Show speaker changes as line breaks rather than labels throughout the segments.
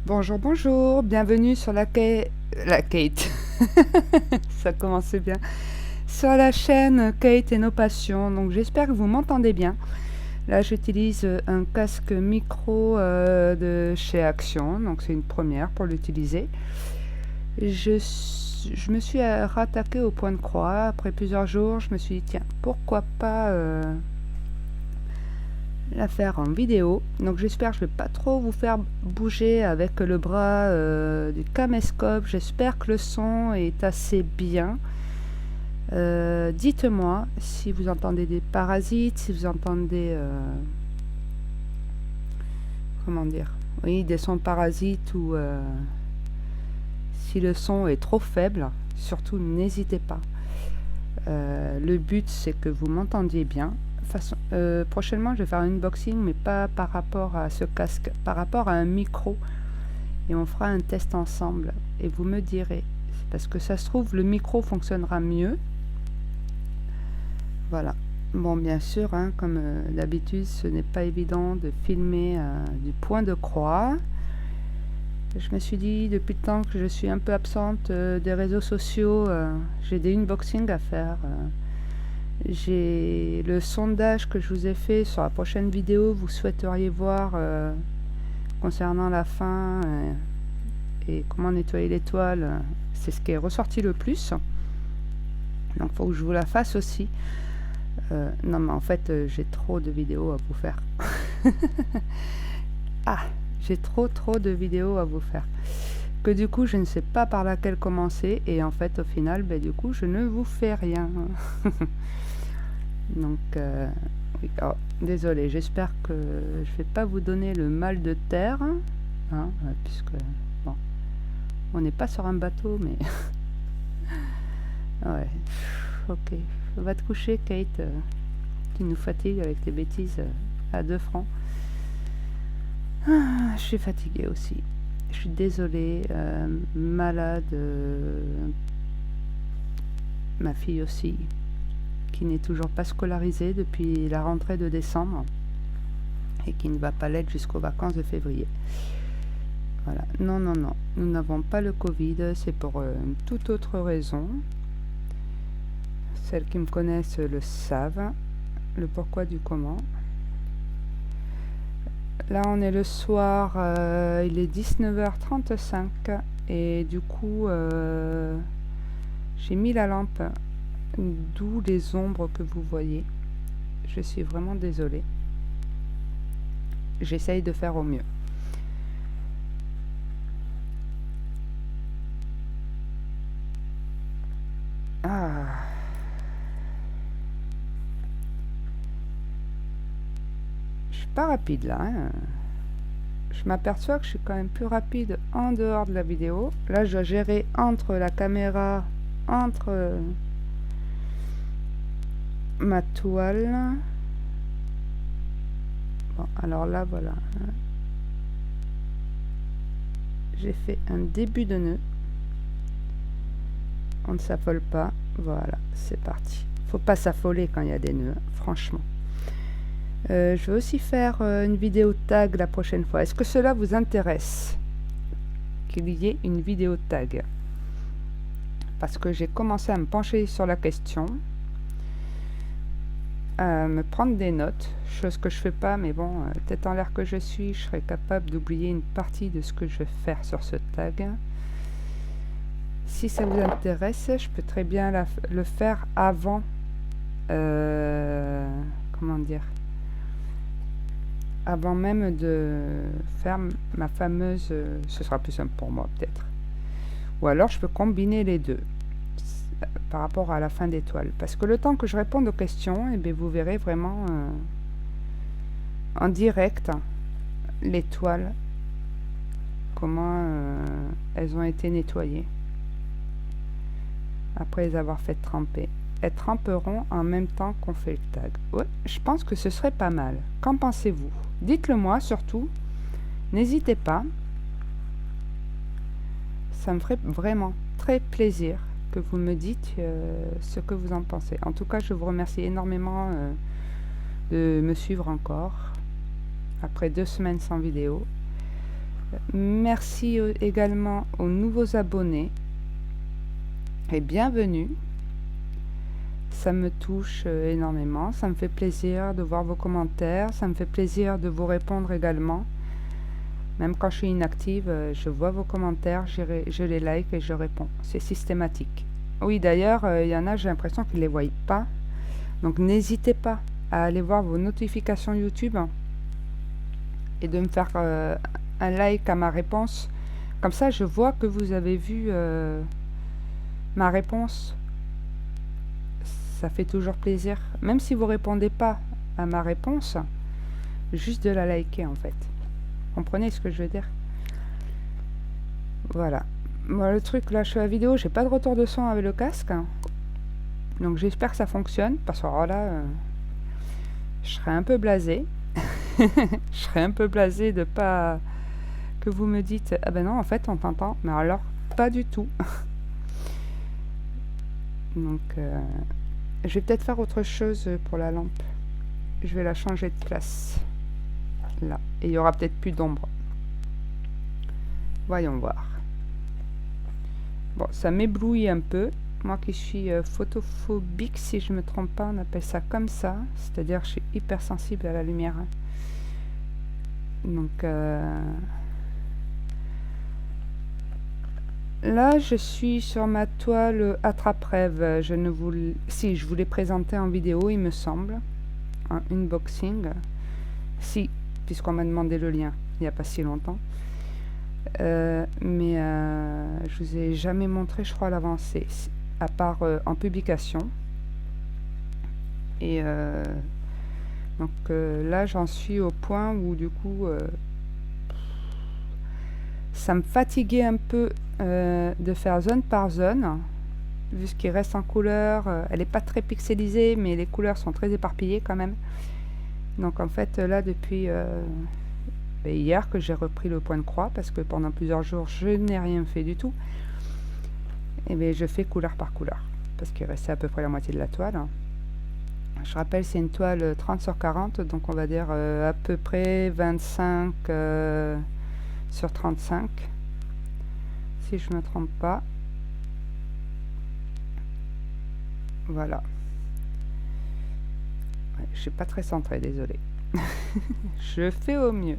Bonjour, bonjour, bienvenue sur la Kate. Ça commence bien. Sur la chaîne Kate et nos passions. Donc j'espère que vous m'entendez bien. Là j'utilise un casque micro de chez Action. Donc c'est une première pour l'utiliser. Je me suis rattaqué au point de croix. Après plusieurs jours, je me suis dit tiens, pourquoi pas la faire en vidéo. Donc j'espère que je vais pas trop vous faire bouger avec le bras du caméscope. J'espère que le son est assez bien. Dites-moi si vous entendez des parasites, si vous entendez comment dire, oui, des sons parasites, ou si le son est trop faible. Surtout n'hésitez pas. Le but c'est que vous m'entendiez bien. Prochainement je vais faire un unboxing, mais pas par rapport à ce casque, par rapport à un micro, et on fera un test ensemble et vous me direz, parce que ça se trouve le micro fonctionnera mieux. Voilà. Bon, bien sûr, hein, comme d'habitude, ce n'est pas évident de filmer du point de croix. Je me suis dit depuis le temps que je suis un peu absente des réseaux sociaux, j'ai des unboxings à faire. J'ai le sondage que je vous ai fait sur la prochaine vidéo, vous souhaiteriez voir concernant la fin et comment nettoyer l'étoile. C'est ce qui est ressorti le plus. Donc il faut que je vous la fasse aussi. Non mais en fait j'ai trop de vidéos à vous faire. Ah, j'ai trop de vidéos à vous faire. Que du coup je ne sais pas par laquelle commencer, et en fait au final du coup je ne vous fais rien. Donc oui. Oh, désolé, j'espère que je vais pas vous donner le mal de terre, hein, puisque bon, on n'est pas sur un bateau, mais ouais. Ok, va te coucher Kate, qui nous fatigue avec tes bêtises à 2 francs. Je suis fatiguée aussi, je suis désolée, malade, ma fille aussi, qui n'est toujours pas scolarisée depuis la rentrée de décembre et qui ne va pas l'être jusqu'aux vacances de février. Voilà. Non, nous n'avons pas le Covid, c'est pour une toute autre raison. Celles qui me connaissent le savent, le pourquoi du comment. Là on est le soir, il est 19h35 et du coup j'ai mis la lampe, d'où les ombres que vous voyez. Je suis vraiment désolée. J'essaye de faire au mieux. Ah. Je suis pas rapide là, hein. Je m'aperçois que je suis quand même plus rapide en dehors de la vidéo. Là je dois gérer entre la caméra, entre ma toile. Bon, alors là voilà, j'ai fait un début de nœud. On ne s'affole pas. Voilà, c'est parti. Faut pas s'affoler quand il y a des nœuds, franchement. Je vais aussi faire une vidéo tag la prochaine fois. Est-ce que cela vous intéresse qu'il y ait une vidéo tag? Parce que j'ai commencé à me pencher sur la question, à me prendre des notes, chose que je fais pas, mais bon, tête en l'air que je suis, je serais capable d'oublier une partie de ce que je vais faire sur ce tag. Si ça vous intéresse, je peux très bien le faire avant, comment dire, avant même de faire ma fameuse, ce sera plus simple pour moi peut-être. Ou alors je peux combiner les deux par rapport à la fin d'étoile. Parce que le temps que je réponde aux questions, bien, vous verrez vraiment en direct les toiles, comment elles ont été nettoyées après les avoir fait tremper. Elles tremperont en même temps qu'on fait le tag. Ouais, je pense que ce serait pas mal. Qu'en pensez-vous? Dites-le moi surtout. N'hésitez pas. Ça me ferait vraiment très plaisir que vous me dites ce que vous en pensez. En tout cas, je vous remercie énormément de me suivre encore après 2 semaines sans vidéo. Merci également aux nouveaux abonnés et bienvenue. Ça me touche énormément, ça me fait plaisir de voir vos commentaires, ça me fait plaisir de vous répondre également. Même quand je suis inactive, je vois vos commentaires, je les like et je réponds. C'est systématique. Oui, d'ailleurs, il y en a, j'ai l'impression qu'ils ne les voient pas. Donc n'hésitez pas à aller voir vos notifications YouTube et de me faire un like à ma réponse. Comme ça, je vois que vous avez vu ma réponse. Ça fait toujours plaisir. Même si vous ne répondez pas à ma réponse, juste de la liker en fait. Comprenez ce que je veux dire? Voilà. Moi, le truc, là, je fais la vidéo, j'ai pas de retour de son avec le casque. Donc j'espère que ça fonctionne. Parce que alors là, je serais un peu blasée. Je serais un peu blasée de pas... que vous me dites, ah ben non, en fait, on t'entend. Mais alors, pas du tout. Donc, je vais peut-être faire autre chose pour la lampe. Je vais la changer de place. Là. Et il y aura peut-être plus d'ombre. Voyons voir. Bon, ça m'éblouit un peu. Moi qui suis photophobique, si je ne me trompe pas, on appelle ça comme ça. C'est-à-dire que je suis hypersensible à la lumière. Donc, là, je suis sur ma toile attrape-rêve. Si, je vous l'ai présenté en vidéo, il me semble. Un unboxing. Si, puisqu'on m'a demandé le lien il n'y a pas si longtemps. Mais je vous ai jamais montré, je crois, l'avancée, à part en publication. Et donc là, j'en suis au point où du coup, ça me fatiguait un peu de faire zone par zone, vu ce qui reste en couleur. Elle n'est pas très pixelisée, mais les couleurs sont très éparpillées quand même. Donc en fait, là, depuis hier que j'ai repris le point de croix, parce que pendant plusieurs jours, je n'ai rien fait du tout. Et bien, je fais couleur par couleur, parce qu'il restait à peu près la moitié de la toile. Je rappelle, c'est une toile 30 sur 40, donc on va dire à peu près 25 sur 35, si je ne me trompe pas. Voilà. Ouais, je suis pas très centré, désolé. Je fais au mieux.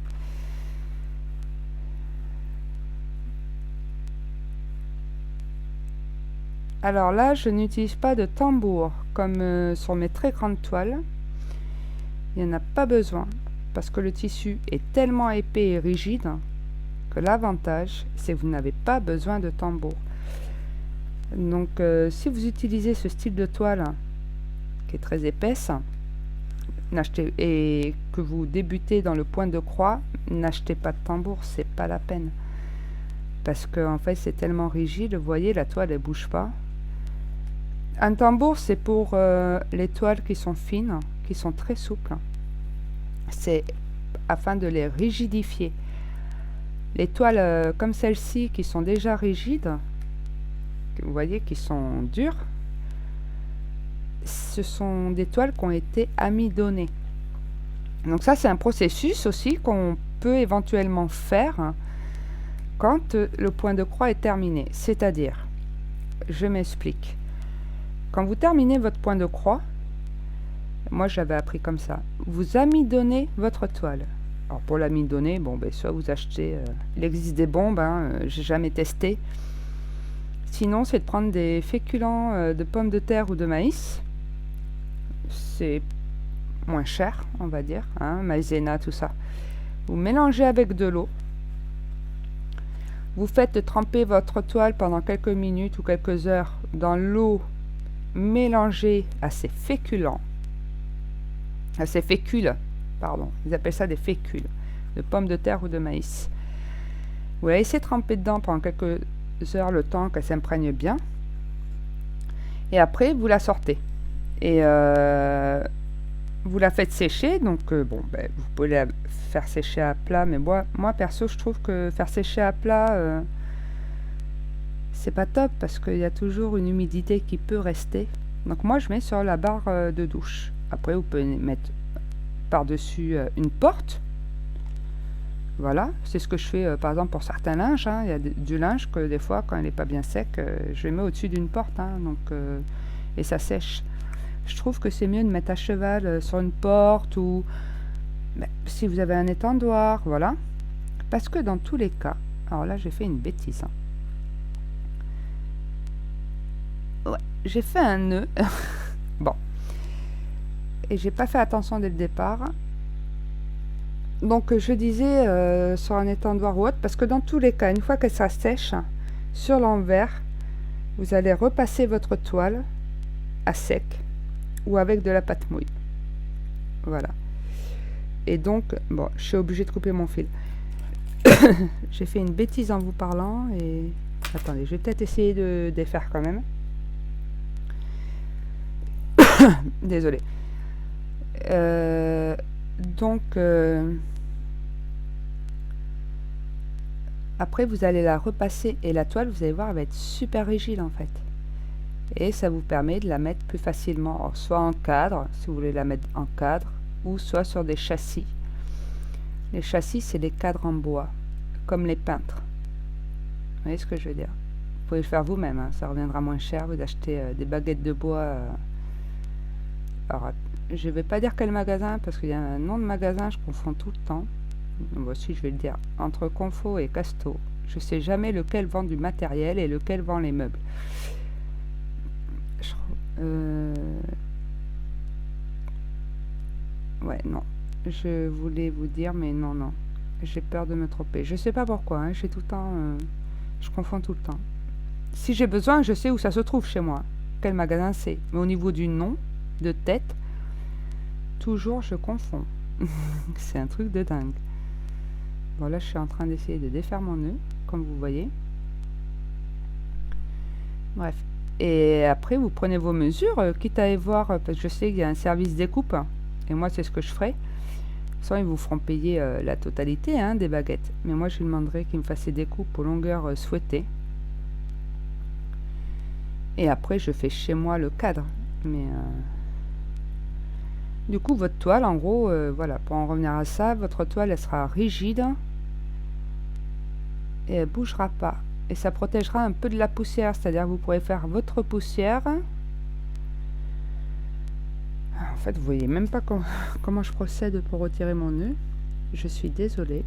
Alors là, je n'utilise pas de tambour comme sur mes très grandes toiles. Il n'y en a pas besoin parce que le tissu est tellement épais et rigide que l'avantage, c'est que vous n'avez pas besoin de tambour. Donc si vous utilisez ce style de toile qui est très épaisse et que vous débutez dans le point de croix, n'achetez pas de tambour, c'est pas la peine. Parce que en fait c'est tellement rigide, vous voyez, la toile elle bouge pas. Un tambour, c'est pour les toiles qui sont fines, qui sont très souples. C'est afin de les rigidifier. Les toiles comme celle-ci, qui sont déjà rigides, vous voyez, qui sont dures, ce sont des toiles qui ont été amidonnées. Donc ça, c'est un processus aussi qu'on peut éventuellement faire quand le point de croix est terminé. C'est-à-dire, je m'explique. Quand vous terminez votre point de croix, moi j'avais appris comme ça, vous amidonnez votre toile. Alors pour l'amidonner, bon, ben, soit vous achetez, il existe des bombes, j'ai jamais testé. Sinon, c'est de prendre des féculents de pommes de terre ou de maïs. C'est moins cher, on va dire, maïzena, tout ça. Vous mélangez avec de l'eau. Vous faites tremper votre toile pendant quelques minutes ou quelques heures dans l'eau mélangée à ces féculents. À ces fécules, pardon. Ils appellent ça des fécules, de pommes de terre ou de maïs. Vous la laissez tremper dedans pendant quelques heures, le temps qu'elle s'imprègne bien. Et après, vous la sortez. Et vous la faites sécher. Donc, bon, ben, vous pouvez la faire sécher à plat. Mais moi perso, je trouve que faire sécher à plat, c'est pas top parce qu'il y a toujours une humidité qui peut rester. Donc, moi, je mets sur la barre de douche. Après, vous pouvez mettre par-dessus une porte. Voilà, c'est ce que je fais par exemple pour certains linges, hein. Il y a du linge que des fois, quand il n'est pas bien sec, je le mets au-dessus d'une porte, hein, donc, et ça sèche. Je trouve que c'est mieux de mettre à cheval sur une porte ou si vous avez un étendoir, voilà. Parce que dans tous les cas, alors là j'ai fait une bêtise. Ouais, j'ai fait un nœud. Bon. Et j'ai pas fait attention dès le départ. Donc je disais sur un étendoir ou autre, parce que dans tous les cas, une fois que ça sèche, sur l'envers, vous allez repasser votre toile à sec ou avec de la pâte mouille. Voilà. Et donc, bon, je suis obligée de couper mon fil. J'ai fait une bêtise en vous parlant et... Attendez, je vais peut-être essayer de défaire quand même. Désolée. Donc, après, vous allez la repasser et la toile, vous allez voir, elle va être super rigide en fait. Et ça vous permet de la mettre plus facilement, alors, soit en cadre, si vous voulez la mettre en cadre, ou soit sur des châssis. Les châssis, c'est des cadres en bois, comme les peintres. Vous voyez ce que je veux dire? Vous pouvez le faire vous-même, hein, ça reviendra moins cher. Vous achetez des baguettes de bois. Alors, je ne vais pas dire quel magasin, parce qu'il y a un nom de magasin, je confonds tout le temps. Voici, je vais le dire, entre Confo et Casto. Je ne sais jamais lequel vend du matériel et lequel vend les meubles. Ouais, non. Je voulais vous dire, mais non, non. J'ai peur de me tromper. Je sais pas pourquoi, hein, j'ai tout le temps... je confonds tout le temps. Si j'ai besoin, je sais où ça se trouve chez moi. Quel magasin c'est. Mais au niveau du nom, de tête, toujours je confonds. C'est un truc de dingue. Bon, là, je suis en train d'essayer de défaire mon nœud, comme vous voyez. Bref. Et après, vous prenez vos mesures, quitte à aller voir, parce que je sais qu'il y a un service découpe, et moi, c'est ce que je ferai. Soit ils vous feront payer la totalité hein, des baguettes. Mais moi, je lui demanderai qu'il me fasse des découpes aux longueurs souhaitées. Et après, je fais chez moi le cadre. Mais du coup, votre toile, en gros, voilà, pour en revenir à ça, votre toile, elle sera rigide. Et elle ne bougera pas. Et ça protégera un peu de la poussière. C'est-à-dire que vous pourrez faire votre poussière. En fait, vous voyez même pas comment je procède pour retirer mon nœud. Je suis désolée.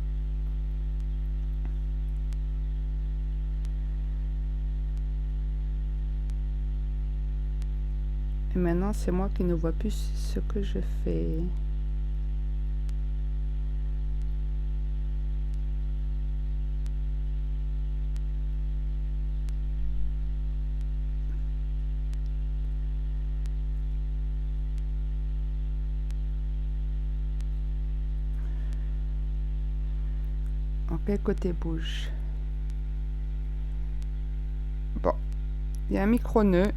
Et maintenant, c'est moi qui ne vois plus ce que je fais. En quel côté bouge? Bon, il y a un micro-nœud,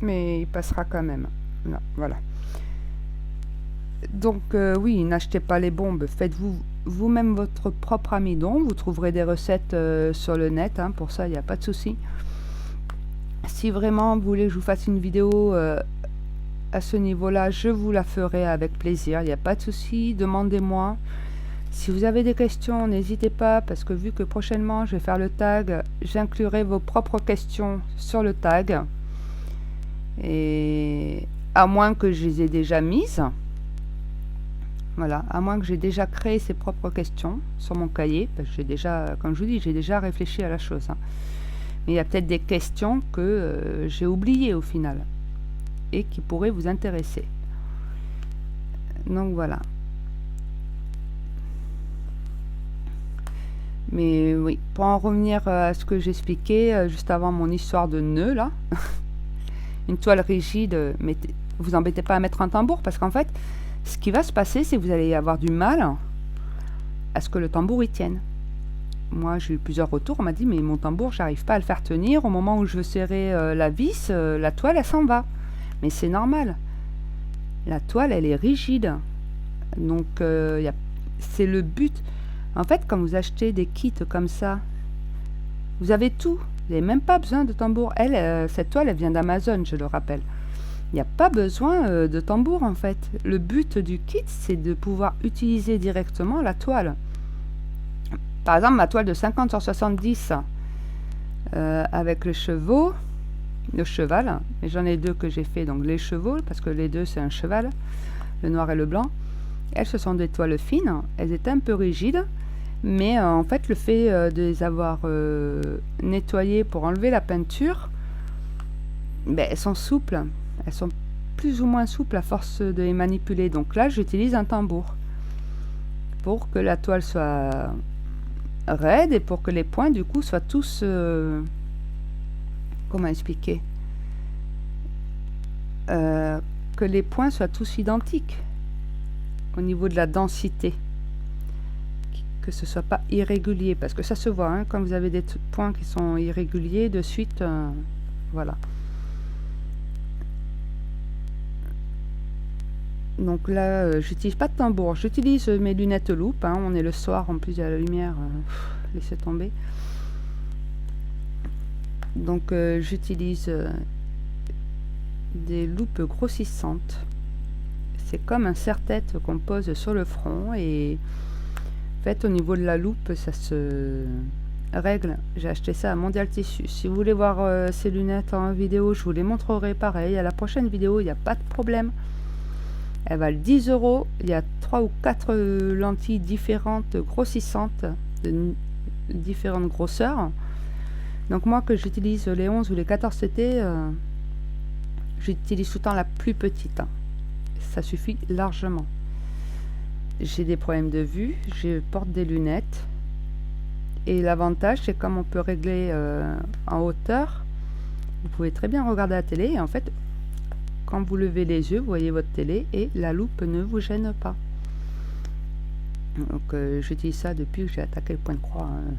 mais il passera quand même. Là, voilà. Donc oui, n'achetez pas les bombes, faites-vous vous-même votre propre amidon. Vous trouverez des recettes sur le net, hein, pour ça il n'y a pas de souci. Si vraiment vous voulez que je vous fasse une vidéo à ce niveau-là, je vous la ferai avec plaisir, il n'y a pas de souci, demandez-moi. Si vous avez des questions, n'hésitez pas, parce que vu que prochainement je vais faire le tag, j'inclurai vos propres questions sur le tag. Et à moins que je les ai déjà mises, voilà, à moins que j'ai déjà créé ces propres questions sur mon cahier, parce que j'ai déjà, comme je vous dis, j'ai déjà réfléchi à la chose. Hein. Mais il y a peut-être des questions que j'ai oubliées au final, et qui pourraient vous intéresser. Donc voilà. Mais oui, pour en revenir à ce que j'expliquais juste avant mon histoire de nœud, là, une toile rigide, vous embêtez pas à mettre un tambour, parce qu'en fait, ce qui va se passer, c'est que vous allez avoir du mal à ce que le tambour y tienne. Moi, j'ai eu plusieurs retours, on m'a dit, mais mon tambour, j'arrive pas à le faire tenir, au moment où je veux serrer la vis, la toile, elle s'en va. Mais c'est normal. La toile, elle est rigide. Donc, c'est le but. En fait, quand vous achetez des kits comme ça, vous avez tout. Vous n'avez même pas besoin de tambour. Cette toile, elle vient d'Amazon, je le rappelle. Il n'y a pas besoin de tambour, en fait. Le but du kit, c'est de pouvoir utiliser directement la toile. Par exemple, ma toile de 50 sur 70 avec le cheval, et j'en ai deux que j'ai fait, donc les chevaux, parce que les deux c'est un cheval, le noir et le blanc. Elles, ce sont des toiles fines, elles étaient un peu rigides, mais en fait le fait de les avoir nettoyées pour enlever la peinture, ben, elles sont souples, elles sont plus ou moins souples à force de les manipuler. Donc là j'utilise un tambour pour que la toile soit raide et pour que les points du coup soient tous comment expliquer, que les points soient tous identiques au niveau de la densité, que ce soit pas irrégulier, parce que ça se voit hein, quand vous avez des points qui sont irréguliers de suite, voilà. Donc là j'utilise pas de tambour, j'utilise mes lunettes loupe, hein, on est le soir, en plus il y a la lumière, laissez tomber. Donc j'utilise des loupes grossissantes. C'est comme un serre-tête qu'on pose sur le front et en fait au niveau de la loupe ça se règle. J'ai acheté ça à Mondial Tissu. Si vous voulez voir ces lunettes en vidéo, je vous les montrerai pareil. À la prochaine vidéo, il n'y a pas de problème. Elles valent 10 €. Il y a 3 ou 4 lentilles différentes, grossissantes, de différentes grosseurs. Donc moi que j'utilise les 11 ou les 14 CT, j'utilise tout le temps la plus petite. Hein. Ça suffit largement. J'ai des problèmes de vue, je porte des lunettes. Et l'avantage, c'est comme on peut régler en hauteur, vous pouvez très bien regarder la télé. Et en fait, quand vous levez les yeux, vous voyez votre télé et la loupe ne vous gêne pas. Donc j'utilise ça depuis que j'ai attaqué le point de croix. Hein.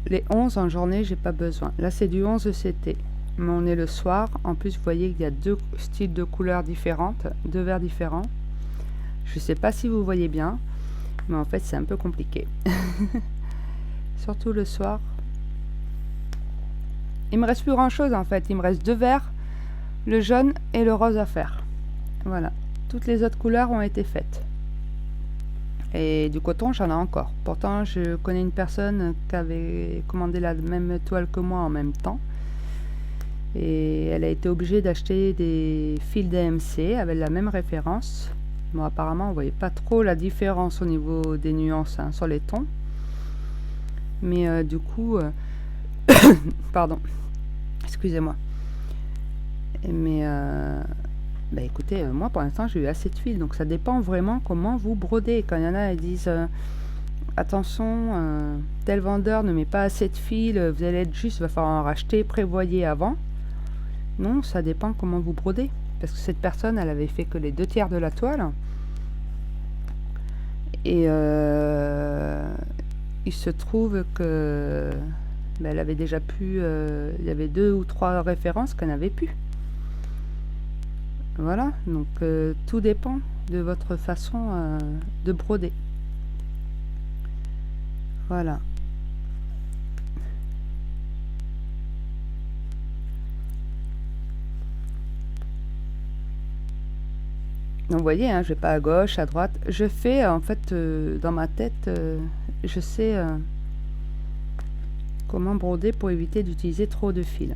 Les 11 en journée, j'ai pas besoin. Là, c'est du 11 CT. Mais on est le soir. En plus, vous voyez qu'il y a deux styles de couleurs différentes, deux verres différents. Je sais pas si vous voyez bien, mais en fait, c'est un peu compliqué. Surtout le soir. Il me reste plus grand chose en fait. Il me reste deux verres, le jaune et le rose à faire. Voilà. Toutes les autres couleurs ont été faites. Et du coton, j'en ai encore. Pourtant, je connais une personne qui avait commandé la même toile que moi en même temps. Et elle a été obligée d'acheter des fils DMC avec la même référence. Bon, apparemment, on ne voyait pas trop la différence au niveau des nuances hein, sur les tons. Mais du coup... pardon. Excusez-moi. Mais... bah écoutez, moi pour l'instant j'ai eu assez de fils, donc ça dépend vraiment comment vous brodez. Quand il y en a, ils disent attention, tel vendeur ne met pas assez de fils, vous allez être juste, il va falloir en racheter, prévoyez avant. Non, ça dépend comment vous brodez. Parce que cette personne, elle avait fait que les 2/3 de la toile. Et il se trouve que bah, elle avait déjà pu, il y avait 2 ou 3 références qu'elle n'avait plus. Voilà, donc tout dépend de votre façon de broder. Voilà. Donc vous voyez, hein, je vais pas à gauche, à droite. Je fais en fait dans ma tête, je sais comment broder pour éviter d'utiliser trop de fils. De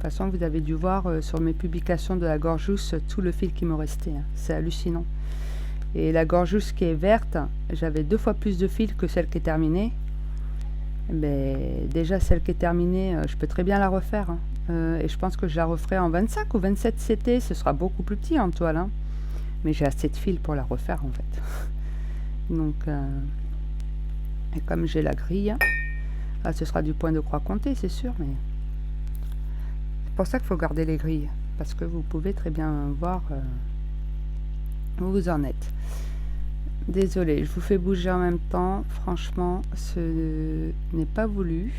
toute façon, vous avez dû voir sur mes publications de la gorgeous tout le fil qui me restait. Hein. C'est hallucinant. Et la gorgeous qui est verte, j'avais 2 fois plus de fil que celle qui est terminée. Mais déjà, celle qui est terminée, je peux très bien la refaire. Hein. Et je pense que je la referai en 25 ou 27 CT. Ce sera beaucoup plus petit en toile. Hein. Mais j'ai assez de fil pour la refaire en fait. Donc, et comme j'ai la grille, ah, ce sera du point de croix compté, c'est sûr. Mais c'est pour ça qu'il faut garder les grilles, parce que vous pouvez très bien voir où vous en êtes. Désolée, je vous fais bouger en même temps. Franchement, ce n'est pas voulu.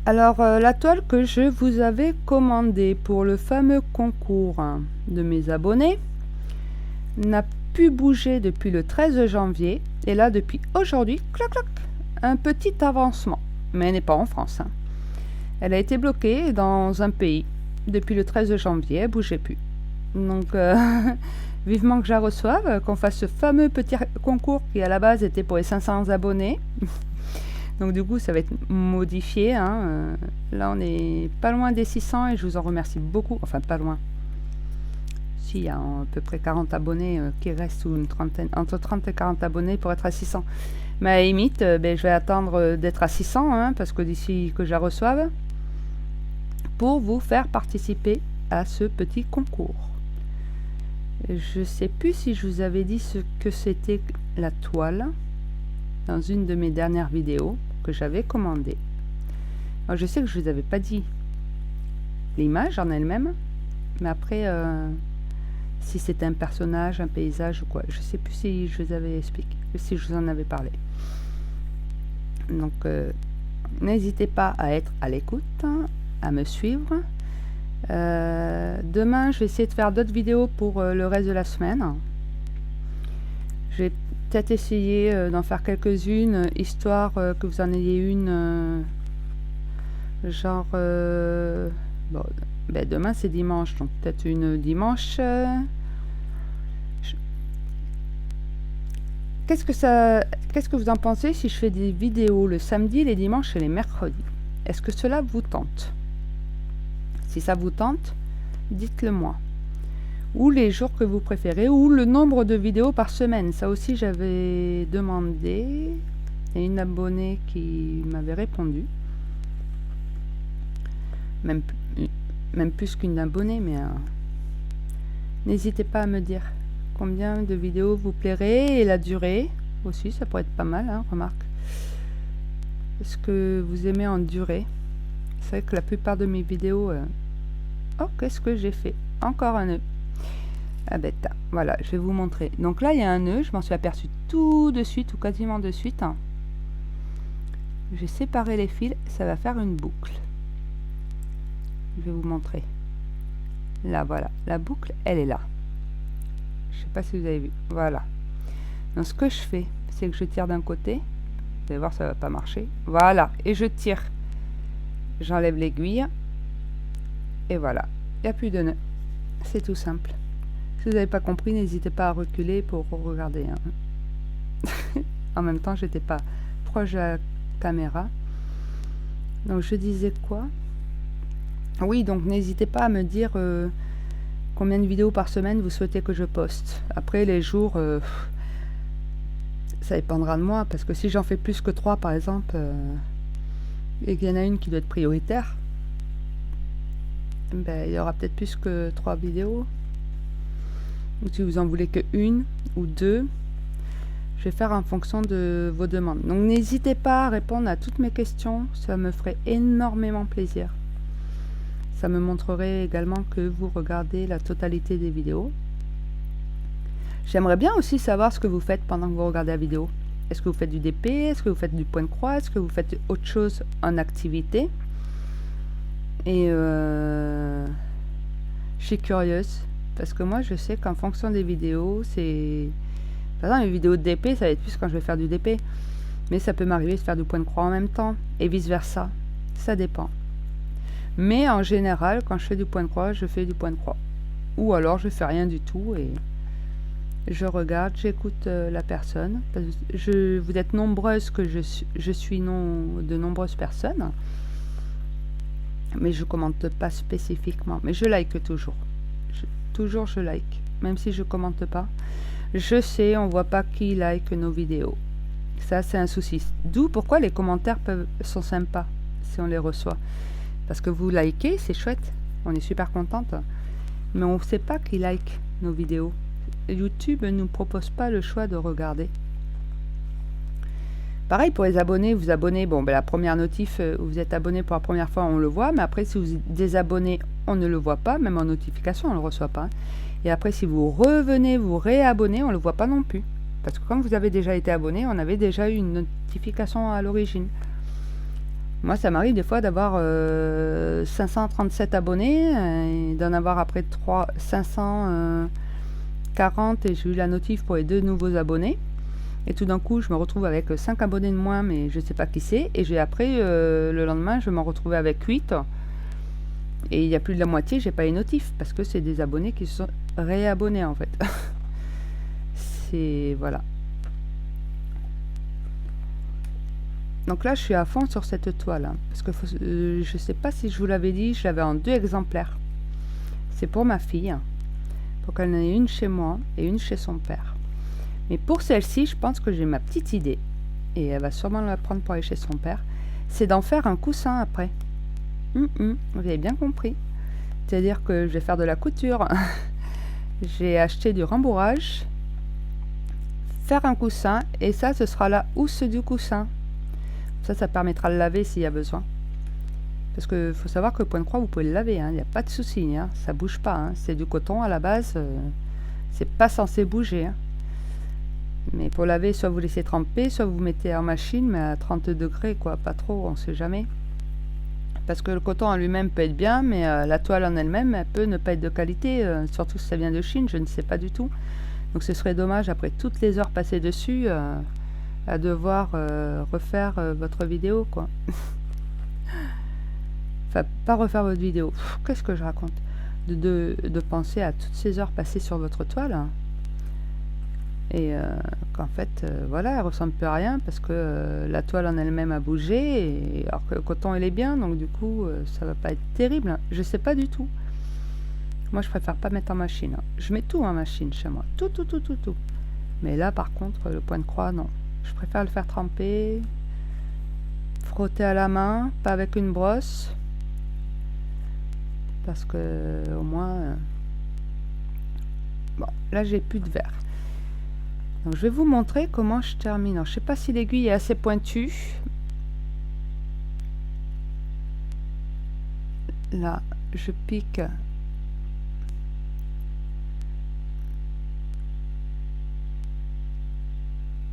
Alors, la toile que je vous avais commandée pour le fameux concours de mes abonnés n'a pu bouger depuis le 13 janvier. Et là, depuis aujourd'hui, clac, clac, un petit avancement. Mais elle n'est pas en France. Hein. Elle a été bloquée dans un pays. depuis le 13 janvier, elle bougeait plus. Donc, vivement que je la reçoive, qu'on fasse ce fameux petit concours qui à la base était pour les 500 abonnés. Donc du coup, ça va être modifié. Hein. Là, on est pas loin des 600 et je vous en remercie beaucoup. Enfin, pas loin. Si, il y a à peu près 40 abonnés qui restent, ou une trentaine, entre 30 et 40 abonnés pour être à 600. Mais à la limite, je vais attendre d'être à 600, hein, parce que d'ici que je la reçoive, pour vous faire participer à ce petit concours. Je ne sais plus si je vous avais dit ce que c'était la toile dans une de mes dernières vidéos que j'avais commandée. Alors, je sais que je ne vous avais pas dit l'image en elle-même, mais après, si c'était un personnage, un paysage ou quoi, je ne sais plus si je vous avais expliqué, si je vous en avais parlé. Donc, n'hésitez pas à être à l'écoute, hein, à me suivre. Demain, je vais essayer de faire d'autres vidéos pour le reste de la semaine. Je vais peut-être essayer d'en faire quelques-unes, histoire que vous en ayez une, genre... bon, ben demain, c'est dimanche, donc peut-être une dimanche. Qu'est-ce que vous en pensez si je fais des vidéos le samedi, les dimanches et les mercredis? Est-ce que cela vous tente? Si ça vous tente, dites-le moi. Ou les jours que vous préférez, ou le nombre de vidéos par semaine. Ça aussi, j'avais demandé. Il y a une abonnée qui m'avait répondu. Même plus qu'une abonnée, mais n'hésitez pas à me dire combien de vidéos vous plairait et la durée aussi, ça pourrait être pas mal, hein, remarque. Est-ce que vous aimez en durée? C'est vrai que la plupart de mes vidéos... Oh, qu'est-ce que j'ai fait? Encore un nœud. Ah bête, voilà, je vais vous montrer. Donc là, il y a un nœud, je m'en suis aperçu tout de suite, ou quasiment de suite. Hein. J'ai séparé les fils, ça va faire une boucle. Je vais vous montrer. Là, voilà, la boucle, elle est là. Je sais pas si vous avez vu. Voilà. Donc ce que je fais, c'est que je tire d'un côté. Vous allez voir, ça va pas marcher. Voilà, et je tire. J'enlève l'aiguille. Et voilà, il n'y a plus de nœud. C'est tout simple. Si vous n'avez pas compris, n'hésitez pas à reculer pour regarder. Hein. En même temps, j'étais pas proche de la caméra. Donc je disais quoi? Oui, donc n'hésitez pas à me dire combien de vidéos par semaine vous souhaitez que je poste. Après, les jours, ça dépendra de moi. Parce que si j'en fais plus que 3, par exemple, et qu'il y en a une qui doit être prioritaire, ben, il y aura peut-être plus que 3 vidéos. Ou si vous en voulez que une ou deux, je vais faire en fonction de vos demandes. Donc n'hésitez pas à répondre à toutes mes questions, ça me ferait énormément plaisir. Ça me montrerait également que vous regardez la totalité des vidéos. J'aimerais bien aussi savoir ce que vous faites pendant que vous regardez la vidéo. Est-ce que vous faites du DP? Est-ce que vous faites du point de croix? Est-ce que vous faites autre chose en activité? Et je suis curieuse parce que moi je sais qu'en fonction des vidéos, c'est par exemple les vidéos de DP, ça va être plus quand je vais faire du DP, mais ça peut m'arriver de faire du point de croix en même temps et vice versa, ça dépend. Mais en général, quand je fais du point de croix, je fais du point de croix, ou alors je fais rien du tout et je regarde, j'écoute la personne. Vous êtes nombreuses que je suis de nombreuses personnes. Mais je commente pas spécifiquement. Mais je like toujours. Toujours je like. Même si je commente pas. Je sais, on voit pas qui like nos vidéos. Ça, c'est un souci. D'où pourquoi les commentaires sont sympas si on les reçoit. Parce que vous likez, c'est chouette. On est super contente. Mais on ne sait pas qui like nos vidéos. YouTube ne nous propose pas le choix de regarder. Pareil pour les abonnés, vous abonnez, bon, ben, la première notif, vous êtes abonné pour la première fois, on le voit, mais après, si vous désabonnez, on ne le voit pas, même en notification, on ne le reçoit pas. Et après, si vous revenez, vous réabonnez, on ne le voit pas non plus. Parce que quand vous avez déjà été abonné, on avait déjà eu une notification à l'origine. Moi, ça m'arrive des fois d'avoir 537 abonnés, et d'en avoir après 540, et j'ai eu la notif pour les 2 nouveaux abonnés. Et tout d'un coup, je me retrouve avec 5 abonnés de moins, mais je ne sais pas qui c'est. Et après, le lendemain, je m'en retrouvais avec 8. Et il y a plus de la moitié, j'ai pas les notifs parce que c'est des abonnés qui se sont réabonnés en fait. C'est voilà. Donc là, je suis à fond sur cette toile hein, parce que je sais pas si je vous l'avais dit, je l'avais en 2 exemplaires. C'est pour ma fille, pour qu'elle en ait une chez moi et une chez son père. Mais pour celle-ci, je pense que j'ai ma petite idée et elle va sûrement la prendre pour aller chez son père. C'est d'en faire un coussin après. Vous avez bien compris. C'est-à-dire que je vais faire de la couture. J'ai acheté du rembourrage, faire un coussin et ça, ce sera la housse du coussin. Ça permettra de laver s'il y a besoin. Parce qu'il faut savoir que le point de croix, vous pouvez le laver, il n'y a pas de souci, ça bouge pas. C'est du coton à la base, c'est pas censé bouger. Mais pour laver, soit vous laissez tremper, soit vous mettez en machine, mais à 30 degrés, quoi, pas trop, on sait jamais. Parce que le coton en lui-même peut être bien, mais la toile en elle-même, elle peut ne pas être de qualité, surtout si ça vient de Chine, je ne sais pas du tout. Donc ce serait dommage, après toutes les heures passées dessus, à devoir refaire votre vidéo, quoi. Enfin, pas refaire votre vidéo. Qu'est-ce que je raconte de penser à toutes ces heures passées sur votre toile. Et qu'en fait, voilà, elle ressemble plus à rien parce que la toile en elle-même a bougé, alors que le coton, il est bien, donc du coup, ça va pas être terrible. Je sais pas du tout. Moi, je préfère pas mettre en machine. Je mets tout en machine chez moi. Tout. Mais là, par contre, le point de croix, non. Je préfère le faire tremper, frotter à la main, pas avec une brosse. Parce que, au moins... Bon, là, j'ai plus de verre. Donc, je vais vous montrer comment je termine. Alors, je sais pas si l'aiguille est assez pointue. Là, je pique...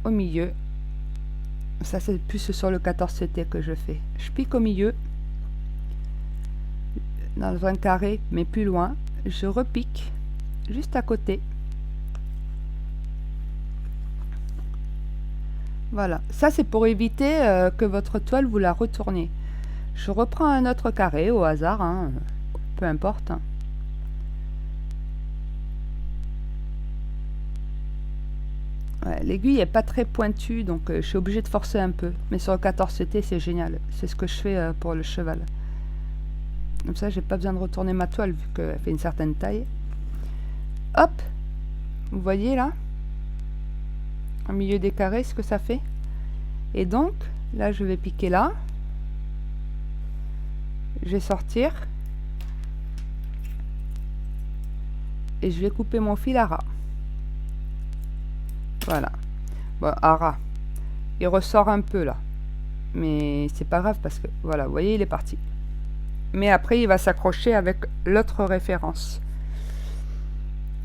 au milieu. Ça, c'est plus sur le 14 CT que je fais. Je pique au milieu, dans un carré, mais plus loin. Je repique, juste à côté. Voilà. Ça, c'est pour éviter que votre toile, vous la retourniez. Je reprends un autre carré, au hasard, peu importe. Ouais, l'aiguille n'est pas très pointue, donc je suis obligée de forcer un peu. Mais sur le 14 CT, c'est génial. C'est ce que je fais pour le cheval. Comme ça, j'ai pas besoin de retourner ma toile, vu qu'elle fait une certaine taille. Hop! Vous voyez là? Au milieu des carrés, ce que ça fait. Et donc, là, je vais piquer là. Je vais sortir. Et je vais couper mon fil à ras. Voilà. Bon, à ras. Il ressort un peu là. Mais c'est pas grave parce que, voilà, vous voyez, il est parti. Mais après, il va s'accrocher avec l'autre référence.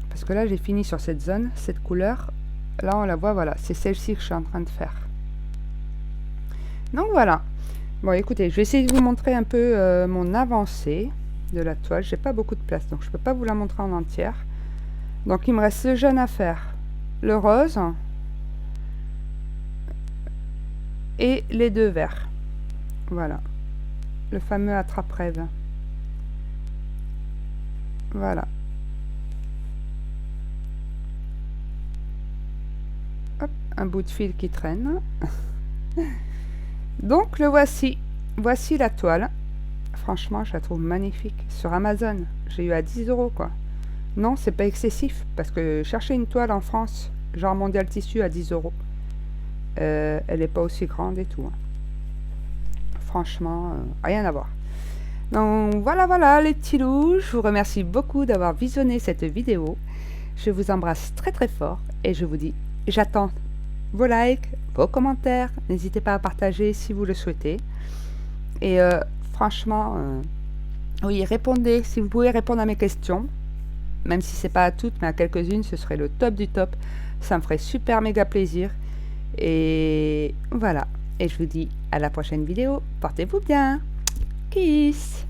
Parce que là, j'ai fini sur cette zone, cette couleur. Là, on la voit, voilà. C'est celle-ci que je suis en train de faire. Donc, voilà. Bon, écoutez, je vais essayer de vous montrer un peu mon avancée de la toile. J'ai pas beaucoup de place, donc je peux pas vous la montrer en entière. Donc, il me reste ce jaune à faire. Le rose et les 2 verts. Voilà. Le fameux attrape-rêve. Voilà. Hop, un bout de fil qui traîne. Donc le voici. Voici la toile. Franchement, je la trouve magnifique. Sur Amazon, j'ai eu à 10 € quoi. Non, c'est pas excessif, parce que chercher une toile en France, genre Mondial Tissu à 10 €, elle n'est pas aussi grande et tout. Franchement, rien à voir. Donc voilà les petits loups, je vous remercie beaucoup d'avoir visionné cette vidéo. Je vous embrasse très très fort et je vous dis, j'attends vos likes, vos commentaires. N'hésitez pas à partager si vous le souhaitez. Et franchement, oui, répondez, si vous pouvez répondre à mes questions. Même si c'est pas à toutes, mais à quelques-unes, ce serait le top du top. Ça me ferait super méga plaisir. Et voilà. Et je vous dis à la prochaine vidéo. Portez-vous bien. Kiss.